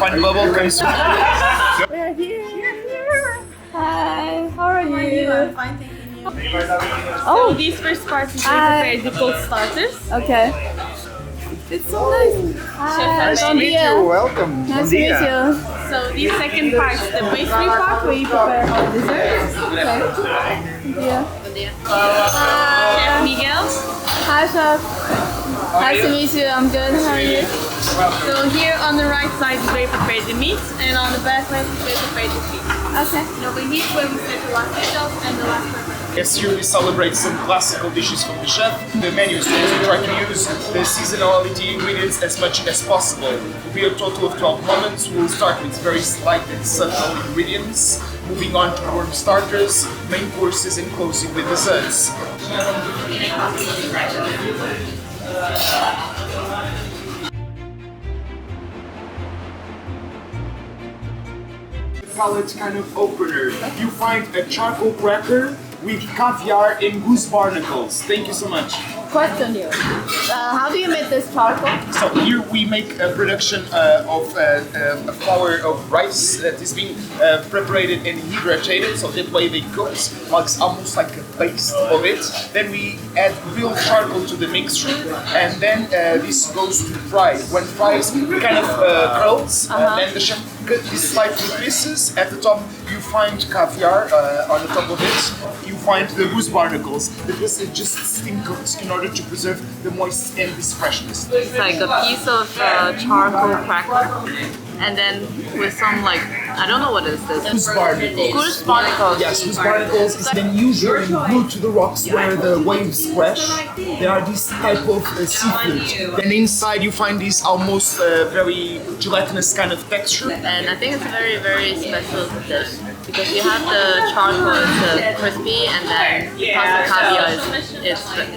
find bubble comes. We're here. Hi, how are you? I'm fine, thank you. Oh, These first parts is prepared the cold starters. okay. It's so nice. Hi, Nice to bom meet dia. you. Welcome. Nice to meet you. So the second part, the pastry part, where you prepare all the desserts. Okay. Bom dia. Chef Hi. Miguel. Hi, chef. Nice to meet you. I'm good. How are you? So here on the right side is where you prepare the meat, and on the back left is where you prepare the fish. Okay. And over here is where we set the last shells and the last pepper. Yes, here we celebrate some classical dishes from the chef. The menu is to try to use the seasonality ingredients as much as possible. We have a total of 12 moments. We'll start with very slight and subtle ingredients, moving on to warm starters, main courses, and closing with desserts. Palate kind of opener. You find a charcoal cracker with caviar and goose barnacles. Thank you so much. Question here. How do you make this charcoal? So here we make a production of a flour of rice that is being prepared and hydrated, so that way they cook, like almost like a paste of it. Then we add real charcoal to the mixture, and then this goes to fry. When fries, it kind of curls, then the chef cut this slightly pieces. At the top, you find caviar on the top of it. You find the goose barnacles. The goose is just steam cooked in order to preserve the moist and this freshness. It's like a piece of charcoal cracker, and then with some like, I don't know what is this. Goose barnacles. Goose barnacles. Yes, goose barnacles is then usually glued to the rocks where the waves crash. They are this type of seafood. Then inside you find this almost very gelatinous kind of texture. And I think it's a very, very special dish because you have the charcoal, it's crispy, and then because the caviar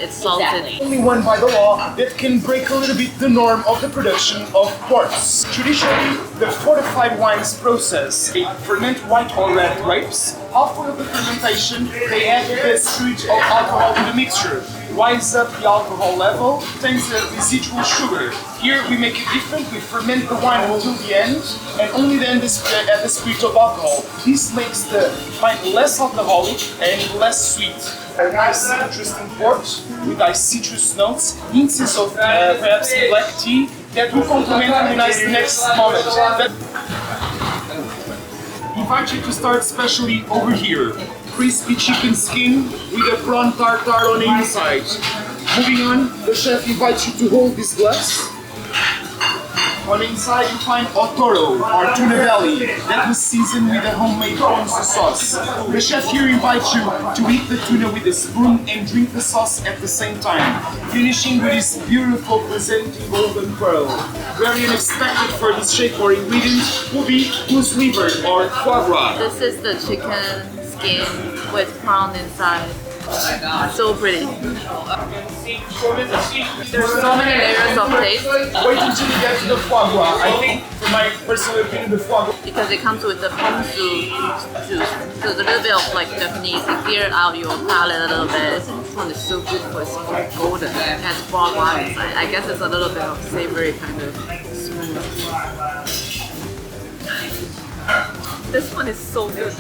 it's salted. Only one by the law that can break a little bit the norm of the production of ports. Traditionally, the fortified wines process, they ferment white or red grapes. Halfway of the fermentation, they add the spirit of alcohol to the mixture. Rise up the alcohol level, thanks to the residual sugar. Here we make it different, we ferment the wine until the end, and only then add the spirit of alcohol. This makes the wine less alcoholic and less sweet. A nice interesting port with nice citrus notes, hints of perhaps black tea that will complement the nice next moment. Invite you to start especially over here. Crispy chicken skin with a prawn tartare on the inside. Moving on, the chef invites you to hold this glass. On the inside you find otoro, or tuna belly, that was seasoned with a homemade ponzu sauce. The chef here invites you to eat the tuna with a spoon and drink the sauce at the same time, finishing with this beautiful presenting golden pearl. Very unexpected for this shape or ingredient will be goose liver or foie gras. This is the chicken skin with prawn inside. So pretty. There's so many layers of taste Wait until you get to the foie gras. I think, from my personal opinion, the foie gras. because it comes with the ponzu juice. So it's a little bit of like Japanese, it clear out your palate a little bit. This one is so beautiful, it's so golden. It has foie gras inside. I guess it's a little bit of savory kind of smooth. This one is so good.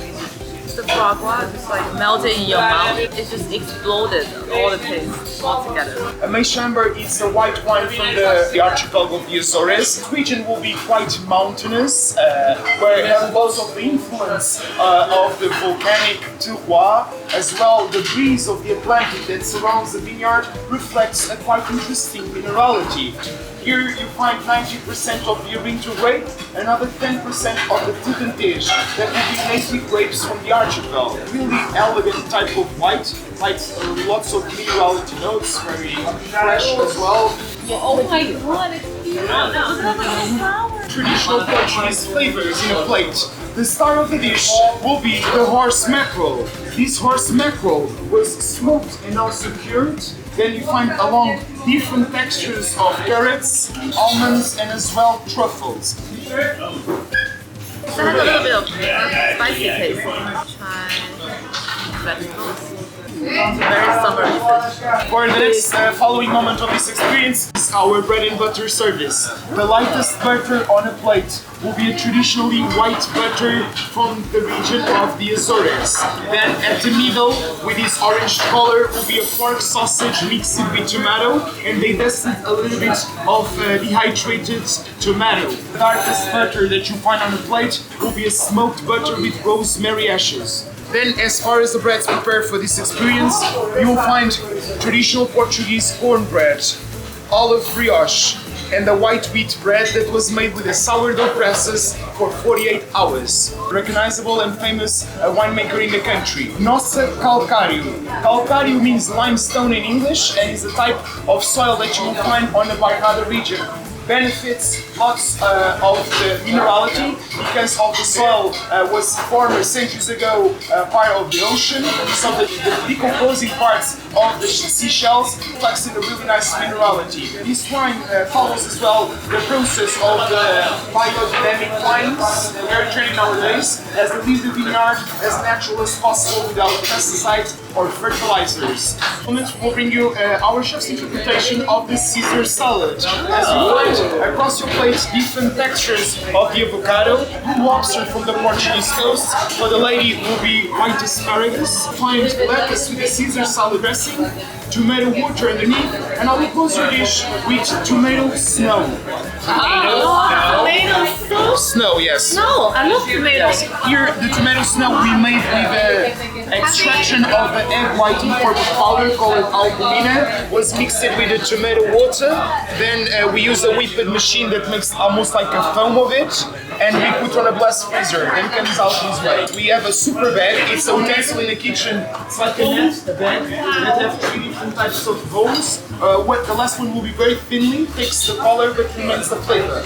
The foie gras just like melted in your mouth. It just exploded, all the taste all together. A Meichamber is a white wine from the archipelago of the Azores. This region will be quite mountainous, where it has lots of the influence of the volcanic terroir, as well the breeze of the Atlantic that surrounds the vineyard reflects a quite interesting mineralogy. Here you find 90% of the Orinto grape, another 10% of the Titantes that will be native grapes from the archipel. Really elegant type of white, like lots of minerality notes, very fresh as well. Oh my god, it's beautiful. Traditional Portuguese flavors in a plate. The star of the dish will be the horse mackerel. This horse mackerel was smoked and also cured. Then you find along different textures of carrots, almonds, and as well truffles. So it has a little bit of spicy taste. Try vegetables. Very summery fish. For the next following moment of this experience is our bread and butter service. The lightest butter on a plate will be a traditionally white butter from the region of the Azores. Then at the middle, with this orange color, will be a pork sausage mixed with tomato, and they dusted a little bit of dehydrated tomato. The darkest butter that you find on a plate will be a smoked butter with rosemary ashes. Then, as far as the breads prepared for this experience, you will find traditional Portuguese cornbread, olive brioche, and a white wheat bread that was made with a sourdough process for 48 hours. Recognizable and famous winemaker in the country. Nossa calcário. Calcário means limestone in English and is a type of soil that you will find on the Bairrada region. Benefits lots of the minerality because of the soil was formed centuries ago part of the ocean, so the decomposing parts of the seashells flex in a really nice minerality. This wine follows as well the process of the biodynamic wines, very trendy nowadays, as they leave the vineyard as natural as possible without pesticides or fertilizers. We'll bring you our chef's interpretation of the Caesar salad. As you find across your plate different textures of the avocado, lobster from the Portuguese coast. For the lady will be white asparagus. Find lettuce with the Caesar salad dressing, tomato water underneath, and I will close your dish with tomato snow. Tomato Snow, yes. No, I love tomatoes. Here, the tomato snow we made with the extraction of the egg white in form of powder called albumina, was mixed with the tomato water. Then we use a whipped machine that makes almost like a foam of it, and we put on a blast freezer. Then comes out this way. We have a super bag. It's a utensil in the kitchen. It's like a net, a bag that have 3 different types of holes. The last one will be very thinly, takes the color but remains the flavor.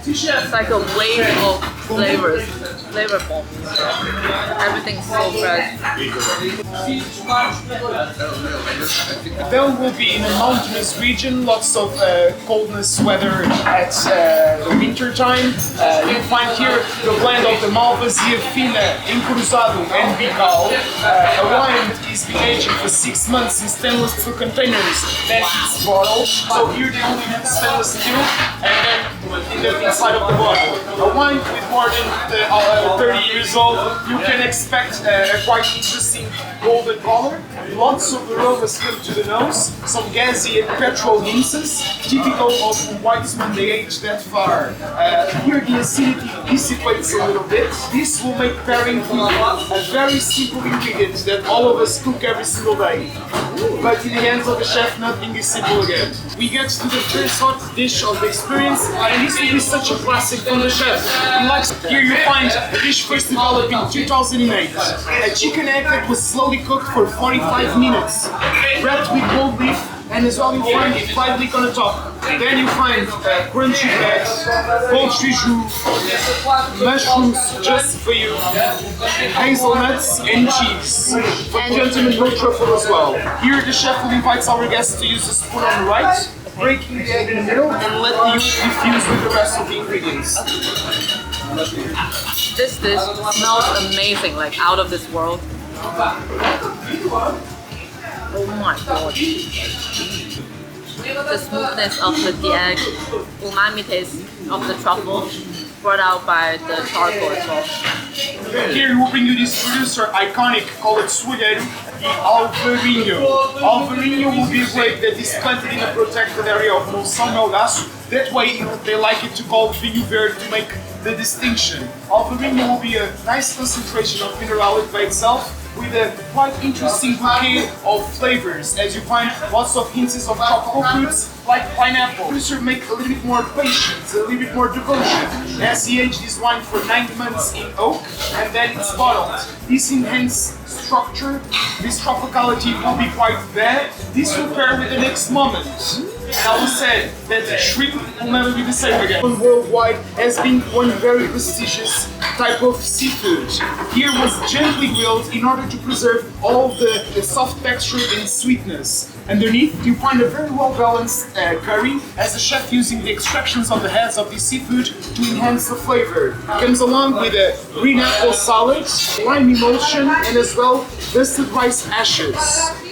It's like a wave of flavors, flavor bombs. Everything's so fresh. Bell will be in a mountainous region, lots of coldness weather at the winter time. You'll find here the blend of the Malvasia Fina, Encruzado and Bical. A wine is being aged for 6 months in stainless steel containers, then it's bottled. So here they only have stainless steel and then in the inside of the bottle. A wine with more than 30 years old, you can expect a quite interesting golden color. Lots of aromas come to the nose, some gassy and petrol hints, typical of whites when they age that far. Here the acidity dissipates a little bit. This will make pairing food a very simple ingredient that all of us cook every single day. But in the hands of a chef, nothing is simple again. We get to the first hot dish of the experience, and this will be such a classic from the chef. Here you find a dish first developed in 2008. A chicken egg that was slowly cooked for 45 minutes, wrapped with gold leaf, and as well you find fried leek on the top. Then you find crunchy eggs, poultry jus, mushrooms just for you, hazelnuts and cheese. For gentlemen, no truffle as well. Here the chef will invite our guests to use a spoon on the right, breaking the egg in the middle and let the yolk diffuse with the rest of the ingredients. This dish smells amazing, like out of this world. Oh my god. The smoothness of the egg, umami taste of the truffle, brought out by the charcoal as well. Here we will bring you this producer iconic, call it Sualheiro, the Alvarinho. Alvarinho will be a grape that is planted in a protected area of Monção Melgaço. That way they like it to call vinho verde to make the distinction. Alvarinho will be a nice concentration of minerality by itself, with a quite interesting bouquet of flavors, as you find lots of hints of tropical fruits like pineapple. The producer make a little bit more patience, a little bit more devotion, as he aged this wine for 9 months in oak and then it's bottled. This enhanced structure, this tropicality will be quite there. This will pair with the next moment. And I will say that shrimp will never be the same again. Worldwide has been one very prestigious type of seafood. Here was gently grilled in order to preserve all the soft texture and sweetness. Underneath, you find a very well-balanced curry, as the chef using the extractions of the heads of the seafood to enhance the flavor. It comes along with a green apple salad, lime emulsion, and as well dusted rice ashes.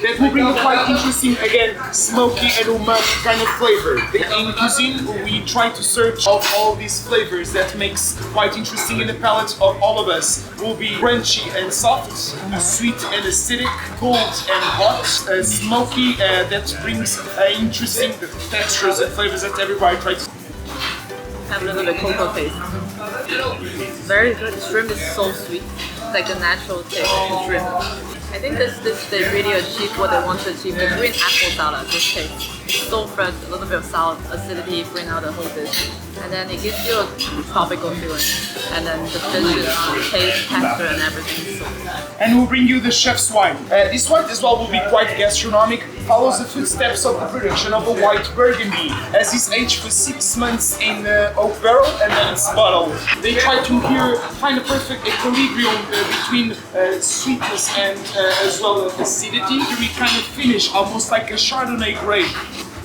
That will bring a quite interesting, again, smoky and umami kind of flavor. In cuisine, we try to search of all these flavors that makes quite interesting in the palate of all of us. Will be crunchy and soft, sweet and acidic, cold and hot, smoky that brings interesting textures and flavors that everybody tries to Have a little bit cocoa taste. Very good. The shrimp is so sweet. It's like the natural taste of shrimp. I think they really achieved what they want to achieve. The green apple salad, this taste. It's so fresh, a little bit of sour acidity bring out the whole dish. And then it gives you a tropical feeling. And then the fish taste, texture and everything. So. And we'll bring you the chef's wine. This wine as well will be quite gastronomic, follows the footsteps of the production of a white Burgundy, as it's aged for 6 months in oak barrel and then it's bottled. They try to here find a perfect equilibrium between sweetness and as well as acidity. We kind of finish almost like a Chardonnay grape.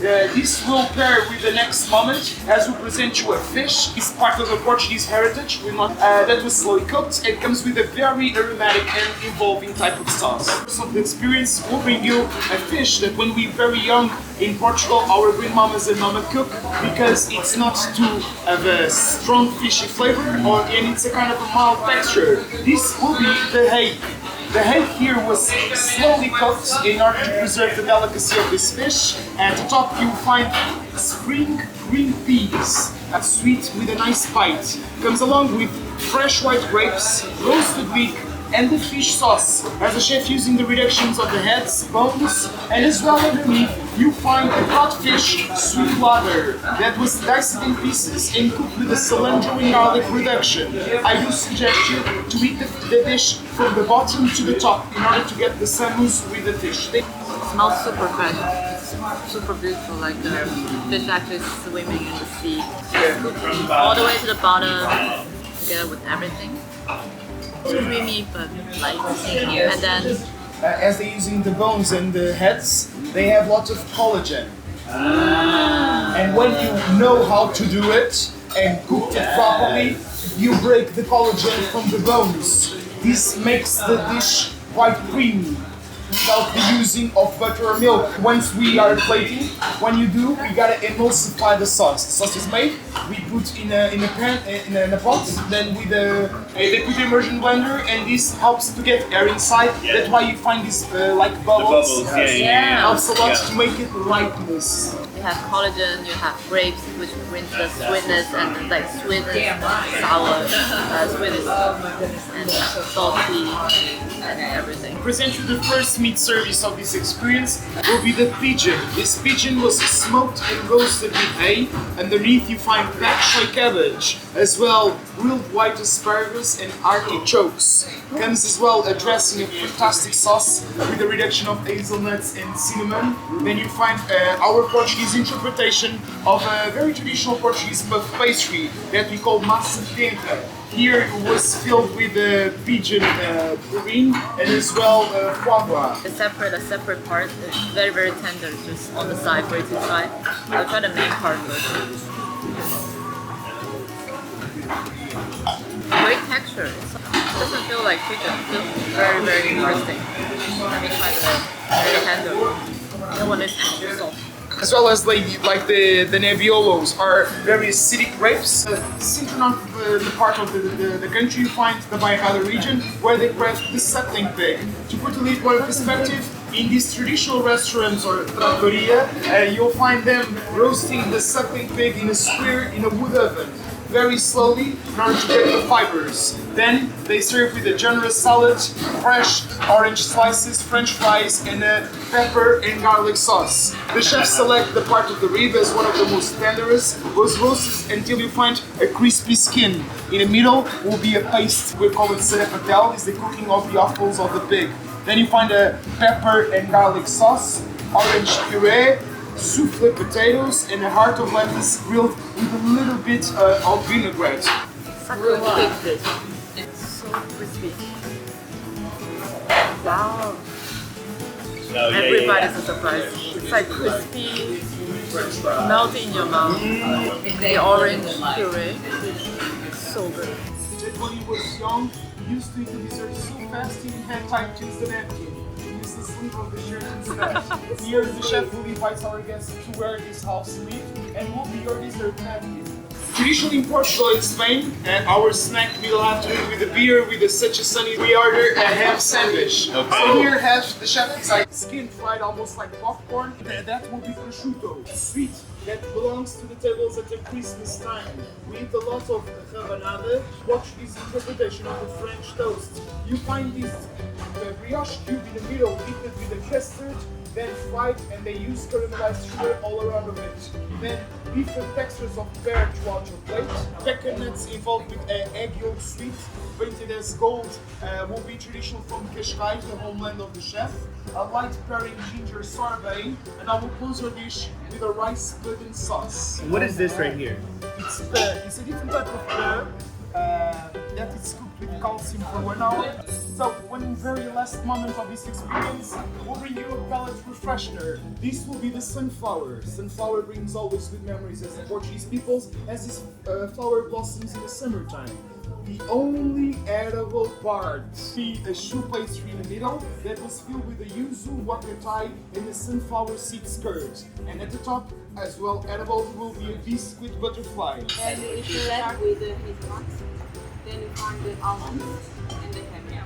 This will pair with the next moment as we present you a fish. It's part of the Portuguese heritage. That was slowly cooked. It comes with a very aromatic and involving type of sauce. So the experience will bring you a fish that when we were very young in Portugal, our grandmamas and mama cook because it's not too of a strong fishy flavor and it's a kind of a mild texture. This will be the hake. The hake here was slowly cooked in order to preserve the delicacy of this fish. At the top you find spring green peas, sweet with a nice bite. Comes along with fresh white grapes, roasted beef, and the fish sauce, as the chef using the reductions of the heads, bones, and as well underneath you find a codfish sweet lather that was diced in pieces and cooked with a cilantro and garlic reduction. I do suggest you to eat the dish from the bottom to the top in order to get the samus with the fish. It smells super fresh, super beautiful, like the fish actually swimming in the sea. All the way to the bottom, together with everything. It's creamy but light. And then as they're using the bones and the heads, they have lots of collagen. And when you know how to do it and cook it properly, you break the collagen from the bones. This makes the dish quite creamy without the using of butter or milk. Once we are plating, when you do, we gotta emulsify the sauce. The sauce is made, we put in a pan, in a pot, then with they put the immersion blender, and this helps to get air inside. That's why you find these like bubbles. Helps a lot to make it lightness. you have collagen, you have grapes, which brings the sweetness and like sweetness, sour, sweetness, and salty, and everything. Present you the first meat service of this experience will be the pigeon. This pigeon was smoked and roasted with hay. Underneath you find bok choy cabbage, as well grilled white asparagus and artichokes. Comes as well a dressing of fantastic sauce with a reduction of hazelnuts and cinnamon. Then you find our Portuguese interpretation of a very traditional Portuguese puff pastry that we call massa tenra. Here it was filled with pigeon purine and as well foie gras. A separate part. It's very, very tender, just on the side for you to try. I'll try the main part first. Great texture. It doesn't feel like chicken. It feels very, very interesting. Let me try the very tender. The one is actually soft. As well as the Nebbiolos are very acidic grapes. Central north the part of the country you find the Bairrada region where they craft the suckling pig. To put a little more perspective, in these traditional restaurants or trattoria, you'll find them roasting the suckling pig in a square in a wood oven, very slowly in order to get the fibers. Then they serve with a generous salad, fresh orange slices, french fries, and a pepper and garlic sauce. The chefs select the part of the rib as one of the most tenderest, was roasted until you find a crispy skin. In the middle will be a paste, we call it Serpa, is the cooking of the offals of the pig. Then you find a pepper and garlic sauce, orange puree, souffle potatoes, and a heart of lettuce grilled with a little bit of vinaigrette. Such a big dish. It's so crispy. Wow. Everybody's a surprise. It's It's like crispy, melt in your mouth. The orange puree, so good. That when he was young, he used to eat the dessert so fast he had time to use the napkin. He used the sleeve of the shirt instead. Here the chef will invite our guests to wear this half sleeve and will be your dessert napkin. Traditionally in Portugal and Spain, our snack will have to do with a beer with such a sunny. We order a ham sandwich. Okay. So here have the chef inside skin fried almost like popcorn. That will be prosciutto, sweet that belongs to the tables at the Christmas time. We eat a lot of rabanada, Portuguese interpretation of the French toast. You find this brioche cube in the middle, eaten with the custard, then fried, and they use caramelized sugar all around of it. Then different textures of pear throughout your plate. Pecan nuts involved with egg yolk sweet, painted as gold, will be traditional from Cascais, the homeland of the chef. A light pairing ginger sorbet, and I will close our dish with a rice pudding sauce. What is this right here? It's a different type of pear that is cooked with calcium for 1 hour. So, one very last moment of this experience, we'll bring you a palate refresher. This will be the sunflower. Sunflower brings always good memories as the Portuguese peoples, as this flower blossoms in the summertime. The only edible part be a choux pastry in the middle that was filled with the yuzu, wacatai, and the sunflower seed skirt. And at the top, as well edible, will be a biscuit butterfly. And if you left with the hazelnuts, then you find the almonds and the caviar.